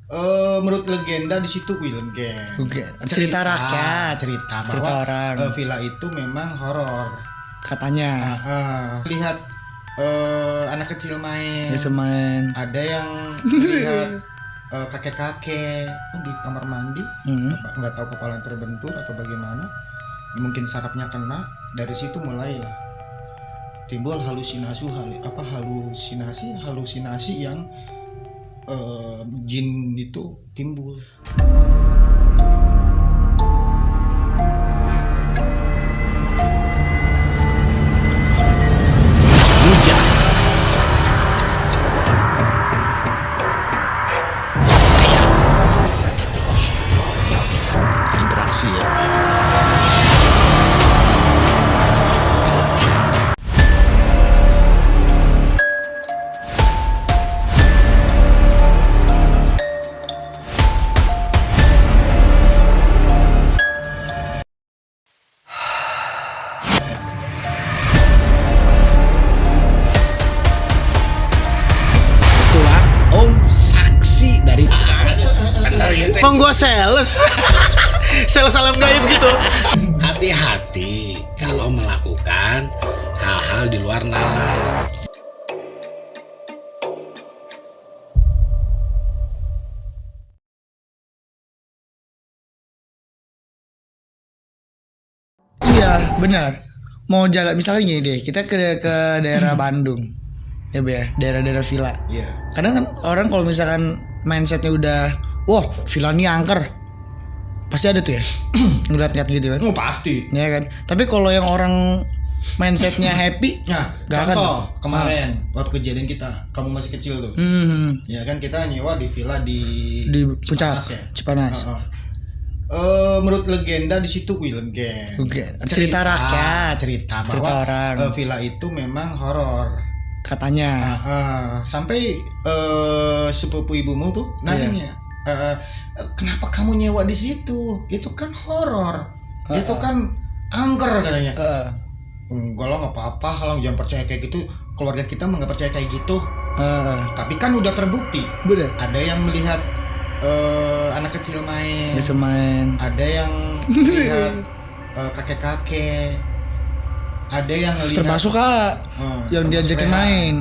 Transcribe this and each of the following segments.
Menurut legenda di situ, legenda. Oke. Cerita rakyat, cerita cerita bahwa orang. villa itu memang horor. Katanya. Lihat anak kecil main. Bisa main. Ada yang lihat kakek-kakek di kamar mandi, nggak tahu kepala terbentur atau bagaimana, mungkin sarafnya kena. Dari situ mulailah timbul halusinasi yang jin itu timbul. Interaksi ya. Kebetulan Om saksi dari Bang gua sales. Sales alam gaib gitu. hati-hati kalau melakukan hal-hal di luar nalar. Iya, benar. Mau jalan misalnya gini deh, kita ke daerah Bandung. Ya, Bu ya, daerah-daerah villa. Iya. Kadang kan orang kalau misalkan mindsetnya udah, wah, villa ini angker. Pasti ada tuh ya. Ngeliat-ngeliat gitu kan. Oh pasti. Ya kan. Tapi kalau yang orang mindsetnya happy, Nah, Gak akan contoh tuh. kemarin waktu kejadian kita, kamu masih kecil tuh. Ya kan kita nyewa di villa di Puncak, Cipanas ya. Cipanas. Menurut legenda di situ, legenda. Oke. Cerita rakyat, cerita cerita bahwa orang. villa itu memang horor. Katanya. Sampai sepupu ibumu tuh nanya, kenapa kamu nyewa di situ? Itu kan horor, itu kan angker katanya. Enggak lah, nggak apa-apa, kalau jangan percaya kayak gitu. Keluarga kita nggak percaya kayak gitu. Tapi kan udah terbukti. Bener. Ada yang melihat anak kecil main. Bisa main. Ada yang lihat kakek-kakek. Ada yang lihat. Termasuk yang diajakin Rehan. main.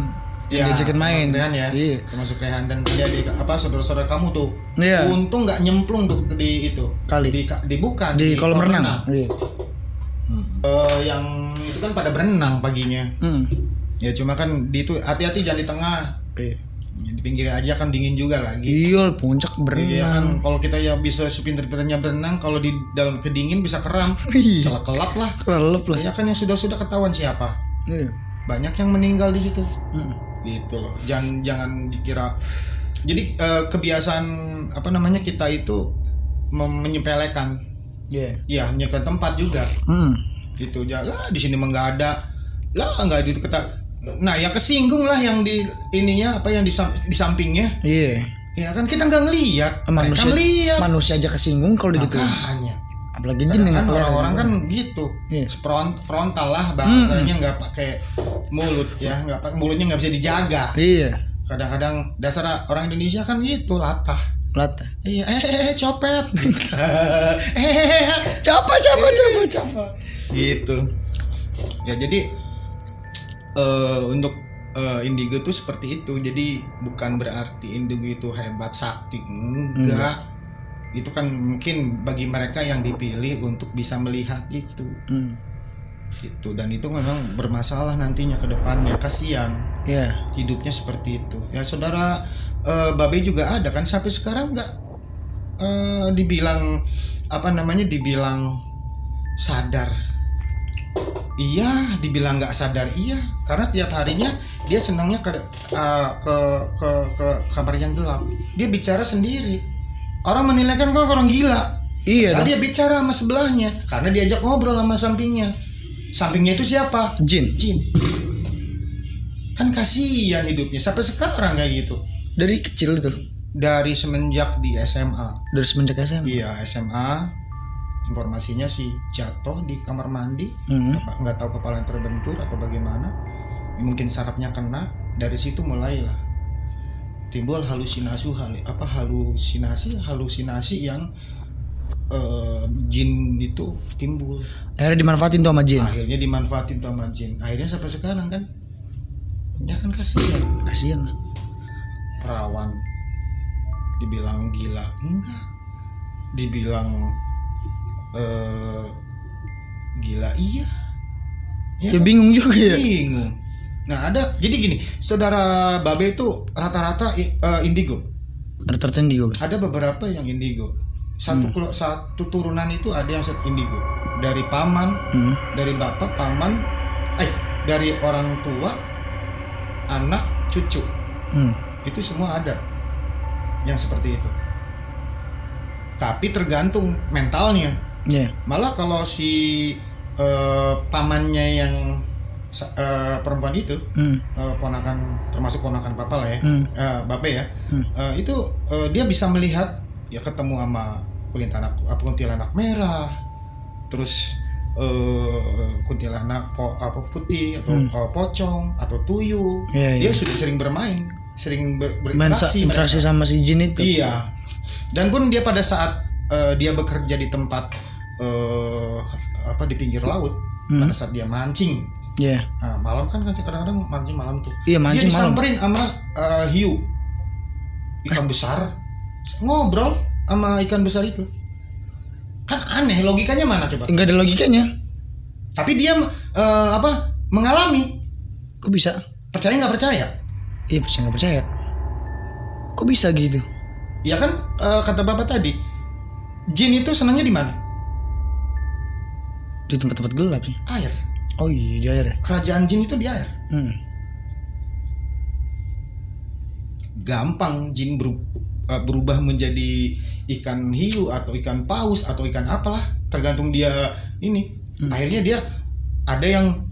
Yang Ya, diajakin main. termasuk Rehan ya. Iya. Termasuk Rehan dan dia saudara-saudara kamu tuh. Iya. Untung nggak nyemplung tuh di itu. Kali. Bukan Di kolam renang. Iya. Yang itu kan pada berenang paginya. Ya cuma kan di itu hati-hati, jangan di tengah. Iya. Di pinggir aja kan dingin juga lagi. Iya, puncak Iya kan, berenang. kalau kita ya bisa sepinter-pinternya berenang, kalau di dalam kedingin bisa kram. Iya. Celak-kelap lah. Kelelep lah. Ya kan yang sudah ketahuan siapa. Iya. Banyak yang meninggal di situ. Gitu loh. Jangan dikira. Jadi kebiasaan kita itu menyepelekan. Iya. Ya, menyepelekan tempat juga. Gitu aja. Lah di sini mah nggak ada. Lah nggak itu kata. Nah, yang kesinggung lah yang di ininya yang di sampingnya. Iya. Ya kan kita nggak ngelihat. Mereka ngelihat. Manusia aja kesinggung kalau gitu. Makanya. Apalagi jin yang Kan kelihatan. orang-orang kan gitu. Iya. Frontal lah bahasanya, nggak pakai mulut ya, nggak pakai mulutnya, nggak bisa dijaga. Iya. Kadang-kadang dasar orang Indonesia kan gitu, latah. Lata. Iya, copet. Coba. Gitu. Ya jadi untuk indigo tuh seperti itu. Jadi bukan berarti indigo itu hebat sakti, enggak. Itu kan mungkin bagi mereka yang dipilih untuk bisa melihat itu. Gitu, dan itu memang bermasalah nantinya ke depannya. Kasihan. Iya. Hidupnya seperti itu. Ya saudara Babe juga ada kan sampai sekarang nggak dibilang dibilang sadar. Iya, dibilang nggak sadar, iya, karena tiap harinya dia senangnya ke kamar yang gelap. Dia bicara sendiri. Orang menilai kan kok orang gila. Iya. Karena dia bicara sama sebelahnya, karena diajak ngobrol sama sampingnya. Sampingnya itu siapa? Jin. Kan kasihan hidupnya sampai sekarang kayak gitu. Dari kecil tuh. Dari semenjak di SMA. Dari semenjak SMA. Iya, SMA. Informasinya sih jatuh di kamar mandi, nggak tahu kepala terbentur atau bagaimana, mungkin sarafnya kena. Dari situ mulailah timbul halusinasi yang jin itu timbul. Akhirnya dimanfaatin tuh sama jin. Akhirnya sampai sekarang kan ya kan kasihan perawan dibilang gila enggak, dibilang gila iya ya bingung juga ya. Bingung. Nah ada, jadi gini, saudara Babe itu rata-rata indigo. Rata-rata indigo. Ada beberapa yang indigo. Satu turunan itu ada yang indigo. Dari paman, dari bapak, paman, dari orang tua, anak, cucu. Itu semua ada yang seperti itu. Tapi tergantung mentalnya. Yeah. Malah kalau si pamannya yang perempuan itu termasuk ponakan papa lah ya, bape ya, itu dia bisa melihat ya, ketemu sama kuntilanak merah, terus kuntilanak putih atau pocong atau tuyul. Dia sudah sering bermain, sering berinteraksi sama si jin itu. Iya. Dan pun dia pada saat dia bekerja di tempat di pinggir laut, pada saat dia mancing. Iya. Nah, malam kan kadang-kadang mancing malam tuh. Iya, mancing dia malam. disamperin sama hiu, ikan besar, ngobrol sama ikan besar itu. Kan aneh, logikanya mana coba? Enggak ada logikanya. Tapi dia mengalami. Kok bisa? Percaya nggak percaya? Iya, percaya nggak percaya. Kok bisa gitu? Ya kan kata bapak tadi, jin itu senangnya di mana? Di tempat-tempat gelap sih. Air. Oh iya, di air. Kerajaan jin itu di air. Gampang jin berubah menjadi ikan hiu atau ikan paus atau ikan apalah, tergantung dia ini. Akhirnya dia ada yang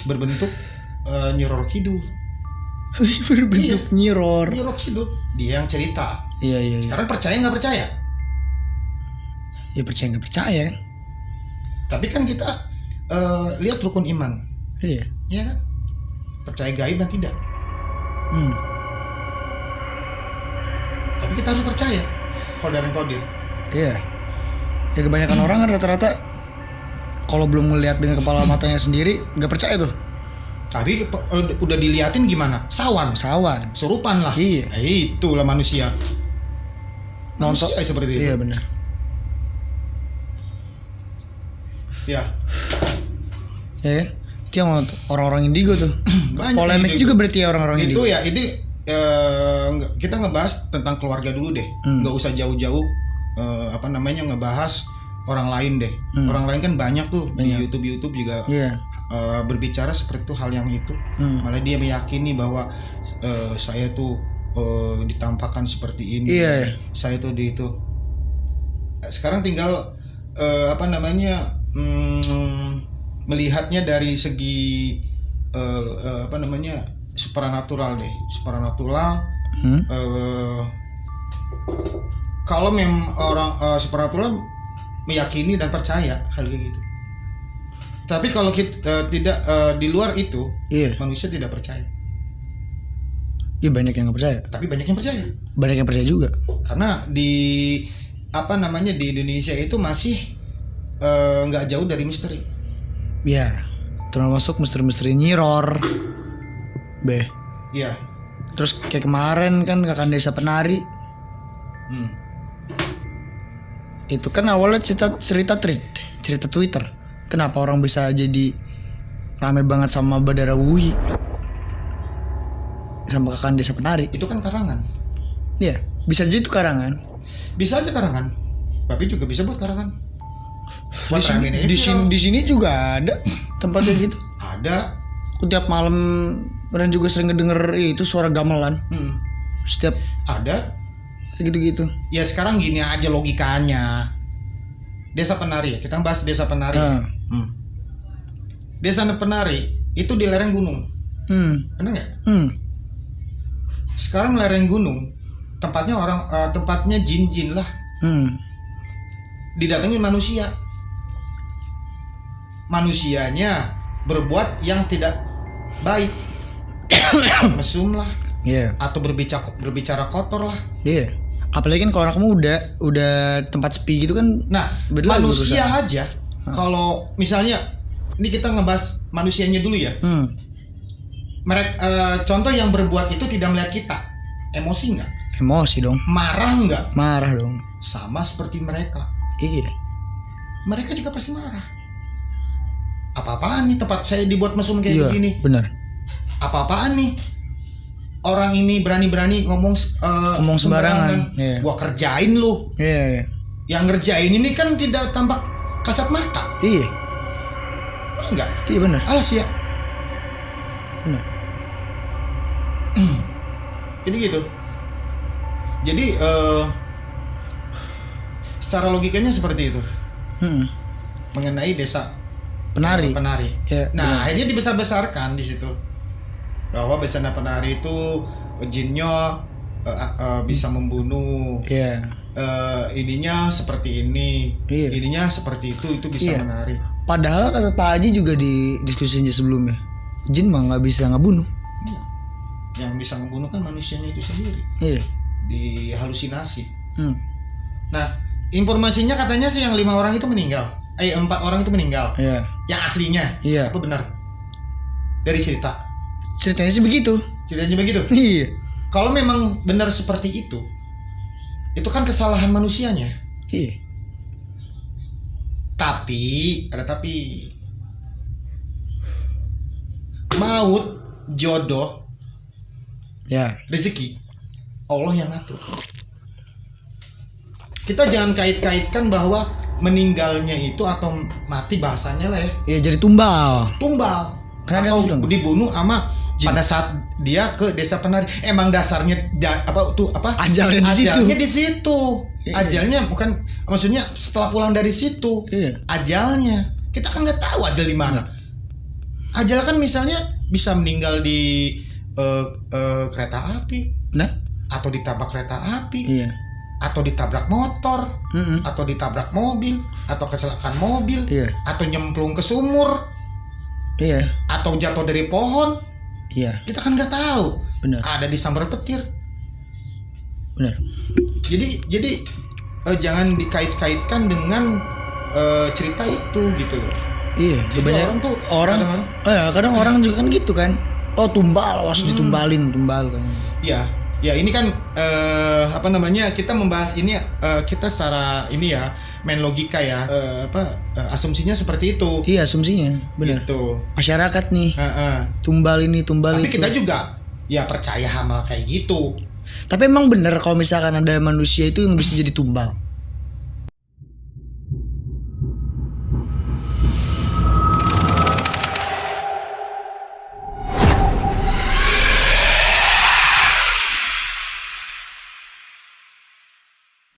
berbentuk Nyiror Kidul. Berbentuk Nyiror Kidul. Dia yang cerita. Iya. Sekarang percaya nggak percaya? Ya percaya nggak percaya. Tapi kan kita lihat rukun iman. Iya. Iya kan? Percaya gaib dan tidak. Tapi kita harus percaya qadar dan qadir. Iya. Ya kebanyakan orang kan rata-rata kalau belum melihat dengan kepala matanya sendiri nggak percaya tuh. Tapi udah diliatin gimana? Sawan. Surupan lah. Iya. Itulah manusia. Nonton seperti itu. Iya benar. Ya. Ya kan? Itu yang orang-orang indigo tuh. Polemik indigo. juga berarti ya orang-orang indigo. Itu ya, ini kita ngebahas tentang keluarga dulu deh. Nggak usah jauh-jauh ngebahas orang lain deh. Orang lain kan banyak tuh di YouTube juga. Iya. Berbicara seperti itu, hal yang itu. Malah dia meyakini bahwa saya tuh ditampakkan seperti ini. Iya. Saya tuh di itu. Sekarang tinggal melihatnya dari segi supranatural deh. Kalau memang orang supranatural meyakini dan percaya hal kayak gitu. Tapi kalau kita tidak di luar itu, manusia tidak percaya. Iya, banyak yang nggak percaya. Tapi banyak yang percaya. Banyak yang percaya juga. Karena di di Indonesia itu masih nggak jauh dari misteri. Ya, termasuk misteri-misteri Nyiror. Iya. Terus kayak kemarin kan Kakak Desa Penari. Itu kan awalnya cerita Twitter. Kenapa orang bisa jadi rame banget sama Badara Wuhi sama Kakak Desa Penari? Itu kan karangan. Iya, bisa jadi itu karangan. Bisa aja karangan. Tapi juga bisa buat karangan. Di sini juga ada tempatnya gitu. Ada. Aku tiap malam dan juga sering ngedenger itu suara gamelan. Setiap ada gitu-gitu. Ya sekarang gini aja logikanya. Desa Penari ya, kita bahas Desa Penari. Desa Penari itu di lereng gunung. Benar nggak? Sekarang lereng gunung tempatnya jin-jin lah. Didatangi manusia. Manusianya berbuat yang tidak baik. Mesum lah, Iya. atau berbicara kotor lah. Iya. Apalagi kan kalau anak kamu udah tempat sepi gitu kan. Nah, Beda lagi manusia urusan. aja kalau misalnya ini kita ngebahas manusianya dulu ya. Mereka contoh yang berbuat itu tidak melihat kita, emosi nggak? Emosi dong. Marah nggak? Marah dong. Sama seperti mereka. Iya. Mereka juga pasti marah. Apa-apaan nih tempat saya dibuat mesum kayak Iya, begini? benar. Apa-apaan nih? Orang ini berani-berani ngomong Sembarangan. Iya. Gua kerjain lu. Iya. Yang ngerjain ini kan tidak tampak kasat mata. Iya. Enggak. Iya benar. Alas ya. Benar. Jadi gitu. Jadi secara logikanya seperti itu mengenai desa Penari. Ya, nah benar. akhirnya dibesar-besarkan di situ bahwa Besana Penari itu jinnya bisa membunuh. Iya. Ininya seperti ini, Iya. ininya seperti itu bisa Iya. menari. Padahal kata Pak Haji juga di diskusinya sebelumnya, jin mah nggak bisa ngebunuh. Yang bisa membunuh kan manusianya itu sendiri, Iya. dihalusinasi. Hmm. Nah, informasinya katanya sih yang 5 orang itu meninggal. 4 orang itu meninggal. Iya. Yang aslinya. Iya. Apa benar? Dari cerita. Ceritanya sih begitu. Ceritanya begitu. Iya. Kalau memang benar seperti itu kan kesalahan manusianya. Iya. Tapi, ada tapi. Maut, jodoh, Ya. rezeki, Allah yang ngatur. Kita jangan kait-kaitkan bahwa meninggalnya itu atau mati bahasanya lah ya, Iya jadi tumbal. tumbal Karena dia atau bilang, dibunuh sama jin. pada saat dia ke desa penari. Emang dasarnya Ajalnya di situ. ajalnya di situ. Iya. Ajalnya bukan, maksudnya setelah pulang dari situ. Iya. Ajalnya kita kan nggak tahu ajal di mana. Ajal kan misalnya bisa meninggal di kereta api, Nah. atau ditabrak kereta api, Iya. atau ditabrak motor, atau ditabrak mobil, atau kecelakaan mobil, Iya. atau nyemplung ke sumur, Iya. atau jatuh dari pohon. Iya. Kita kan nggak tahu. Benar. Ada disambar petir. Benar. Jadi jangan dikait-kaitkan dengan cerita itu gitu loh. Iya. Jadi Banyak orang tuh kadang orang juga kan gitu kan. Oh tumbal, harus ditumbalin, tumbal kan. Ya ini kan kita membahas ini kita secara ini ya main logika ya, asumsinya seperti itu. Iya asumsinya, benar. Gitu. Masyarakat nih, Heeh. tumbal ini, tumbal Tapi itu. kita juga ya percaya hal kayak gitu. Tapi emang bener kalau misalkan ada manusia itu yang bisa jadi tumbal.